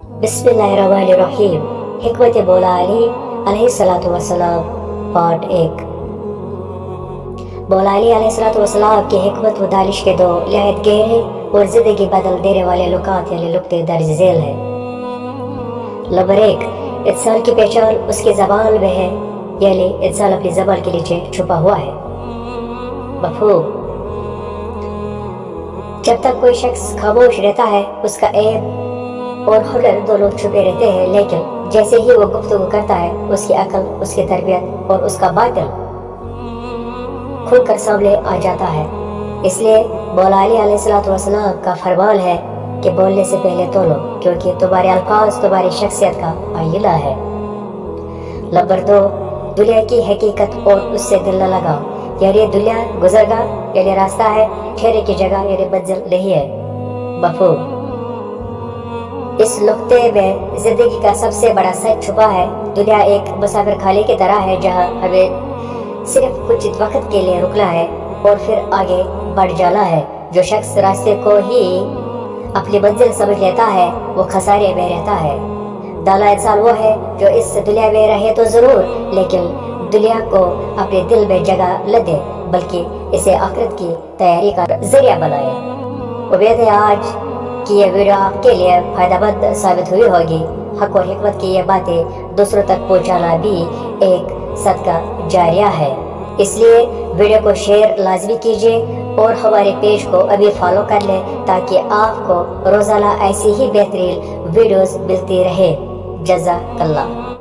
बिस्मिल्लाहिर्रहमानिर्रहीम। हिकमत मौला अली अलैहिस्सलातु वस्सलाम पार्ट 1। मौला अली अलैहिस्सलातु वस्सलाम की हिकमत व दानिश के दो निहायत गहरे और जिंदगी बदल देने वाले लुकात यानी नुक्ते दर्ज झेल है। नंबर 1, इंसान की पहचान उसकी ज़बान में है, यानी इंसान अपनी ज़बान के नीचे छुपा हुआ है। मफ़हूम। जब तक कोई शख्स खामोश रहता है उसका ऐब और हुनर दोनों छुपे रहते हैं, लेकिन जैसे ही वो गुफ्तगू करता है उसकी अकल, उसकी तरबियत और उसका बातिल खुलकर सामने आ जाता है। इसलिए मौला अली अलैहिस्सलातु वस्सलाम का फरमान है कि बोलने से पहले तोलो, क्योंकि तुम्हारे अल्फाज तुम्हारी शख्सियत का आईना है। नंबर 2, दुनिया की हकीकत और उससे दिल न लगाओ, यानी दुनिया गुजरगाह यानी रास्ता है, ठहरे की जगह यानी मंजिल नहीं है। मफहूम। इस नुक्ते में जिंदगी का सबसे बड़ा सच छुपा है। दुनिया एक मुसाफिर खाने की तरह है, जहाँ हमें सिर्फ कुछ वक्त के लिए रुकना है और फिर आगे बढ़ जाना है। जो शख्स रास्ते को ही अपनी मंजिल समझ लेता है वो खसारे में रहता है। दाना इंसान वो है जो इस दुनिया में रहे तो जरूर, लेकिन दुनिया को अपने दिल में जगह न दे, बल्कि इसे आखिरत की तैयारी का जरिया बनाए। उम्मीद है आज कि ये वीडियो आपके लिए फायदेमंद साबित हुई होगी। हक और हिकमत की ये बातें दूसरों तक पहुंचाना भी एक सदका जारिया है, इसलिए वीडियो को शेयर लाजमी कीजिए और हमारे पेज को अभी फॉलो कर लें ताकि आपको रोजाना ऐसी ही बेहतरीन वीडियोस मिलती रहे। जज़ाकल्लाह।